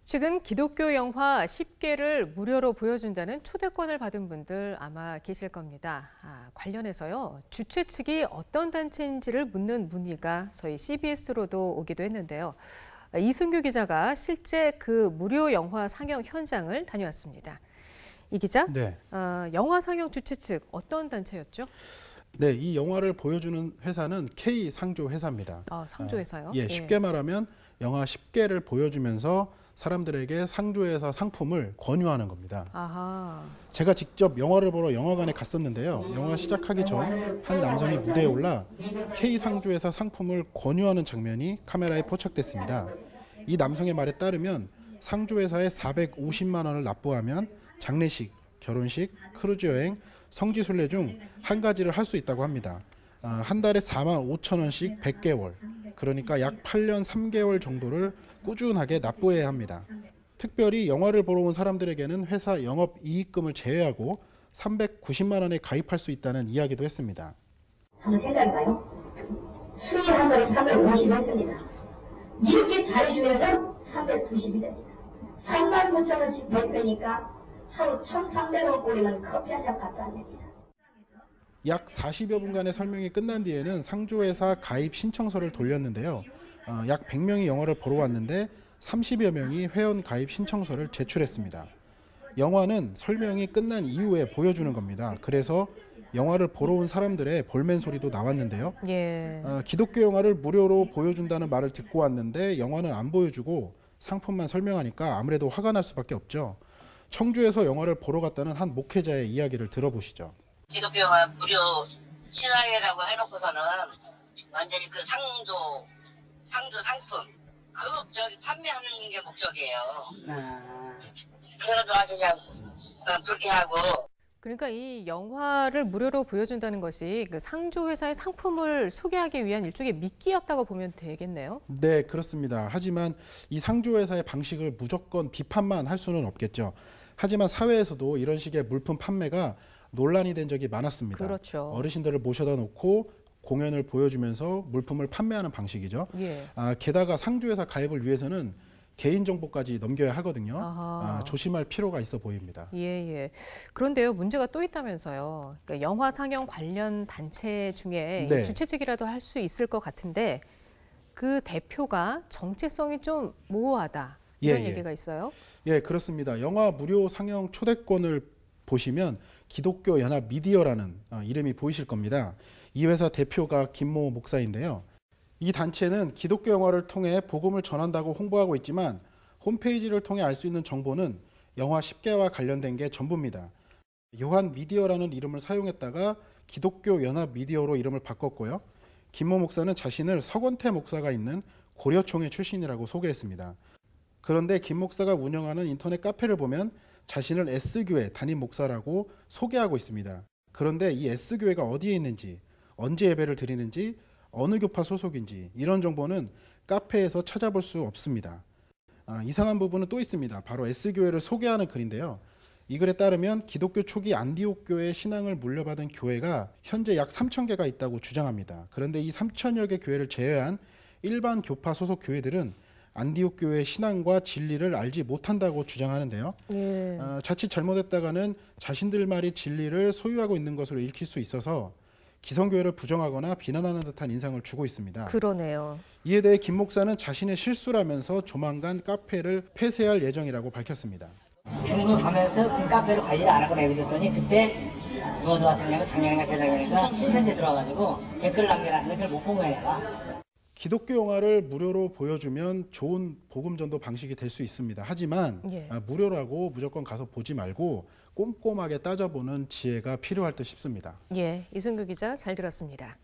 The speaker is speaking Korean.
최근 기독교 영화 10개를 무료로 보여준다는 초대권을 받은 분들 아마 계실 겁니다. 관련해서요, 주최 측이 어떤 단체인지를 묻는 문의가 저희 CBS로도 오기도 했는데요. 이승규 기자가 실제 그 무료 영화 상영 현장을 다녀왔습니다. 이 기자, 네. 영화 상영 주최 측 어떤 단체였죠? 네, 이 영화를 보여주는 회사는 K 상조 회사입니다. 상조 회사요? 쉽게 말하면 영화 10개를 보여주면서 사람들에게 상조회사 상품을 권유하는 겁니다. 아하. 제가 직접 영화를 보러 영화관에 갔었는데요. 영화 시작하기 전 한 남성이 무대에 올라 K 상조회사 상품을 권유하는 장면이 카메라에 포착됐습니다. 이 남성의 말에 따르면 상조회사에 450만 원을 납부하면 장례식, 결혼식, 크루즈 여행, 성지순례 중 한 가지를 할 수 있다고 합니다. 한 달에 4만 5천 원씩 100개월, 그러니까 약 8년 3개월 정도를 꾸준하게 납부해야 합니다. 특별히 영화를 보러 온 사람들에게는 회사 영업이익금을 제외하고 390만 원에 가입할 수 있다는 이야기도 했습니다. 한번 생각해봐요. 수익 한 달에 350 했습니다. 이렇게 잘해주면서 390이 됩니다. 3만 9천 원씩 100배니까 하루 1,300원 꼴리면 커피 한 잔 값도 안 됩니다. 약 40여 분간의 설명이 끝난 뒤에는 상조회사 가입 신청서를 돌렸는데요. 약 100명이 영화를 보러 왔는데 30여 명이 회원 가입 신청서를 제출했습니다. 영화는 설명이 끝난 이후에 보여주는 겁니다. 그래서 영화를 보러 온 사람들의 볼멘 소리도 나왔는데요. 기독교 영화를 무료로 보여준다는 말을 듣고 왔는데 영화는 안 보여주고 상품만 설명하니까 아무래도 화가 날 수밖에 없죠. 청주에서 영화를 보러 갔다는 한 목회자의 이야기를 들어보시죠. 기독교 영화 무료 시사회라고 해놓고서는 완전히 그 상조 상품 그 판매하는 게 목적이에요. 그래가지고 아주 그냥 불쾌하고. 그러니까 이 영화를 무료로 보여준다는 것이 그 상조 회사의 상품을 소개하기 위한 일종의 미끼였다고 보면 되겠네요. 네, 그렇습니다. 하지만 이 상조 회사의 방식을 무조건 비판만 할 수는 없겠죠. 하지만 사회에서도 이런 식의 물품 판매가 논란이 된 적이 많았습니다. 그렇죠. 어르신들을 모셔다 놓고 공연을 보여주면서 물품을 판매하는 방식이죠. 게다가 상조회사 가입을 위해서는 개인정보까지 넘겨야 하거든요. 조심할 필요가 있어 보입니다. 그런데요, 문제가 또 있다면서요. 그러니까 영화 상영 관련 단체 중에 주최 측이라도 할 수 있을 것 같은데 그 대표가 정체성이 좀 모호하다. 이런 얘기가 있어요? 그렇습니다. 영화 무료 상영 초대권을 보시면 기독교 연합 미디어라는 이름이 보이실 겁니다. 이 회사 대표가 김모 목사인데요. 이 단체는 기독교 영화를 통해 복음을 전한다고 홍보하고 있지만 홈페이지를 통해 알 수 있는 정보는 영화 10개와 관련된 게 전부입니다. 요한 미디어라는 이름을 사용했다가 기독교 연합 미디어로 이름을 바꿨고요. 김모 목사는 자신을 서건태 목사가 있는 고려총회 출신이라고 소개했습니다. 그런데 김 목사가 운영하는 인터넷 카페를 보면 자신을 S교회 담임 목사라고 소개하고 있습니다. 그런데 이 S교회가 어디에 있는지, 언제 예배를 드리는지, 어느 교파 소속인지 이런 정보는 카페에서 찾아볼 수 없습니다. 이상한 부분은 또 있습니다. 바로 S교회를 소개하는 글인데요. 이 글에 따르면 기독교 초기 안디옥 교회의 신앙을 물려받은 교회가 현재 약 3,000개가 있다고 주장합니다. 그런데 이 3,000여 개 교회를 제외한 일반 교파 소속 교회들은 안디옥 교회의 신앙과 진리를 알지 못한다고 주장하는데요. 자칫 잘못했다가는 자신들 말이 진리를 소유하고 있는 것으로 읽힐 수 있어서 기성교회를 부정하거나 비난하는 듯한 인상을 주고 있습니다. 그러네요. 이에 대해 김 목사는 자신의 실수라면서 조만간 카페를 폐쇄할 예정이라고 밝혔습니다. 중국 가면서 그 카페를 관리를 안 하고 내비뒀더니 그때 누가 들어왔었냐면 작년인가 재작년인가 신천지에 들어와가지고 댓글 남겨놨는데 그걸 못 본 거야 내가. 기독교 영화를 무료로 보여주면 좋은 복음 전도 방식이 될 수 있습니다. 하지만 무료라고 무조건 가서 보지 말고 꼼꼼하게 따져보는 지혜가 필요할 듯 싶습니다. 이승규 기자 잘 들었습니다.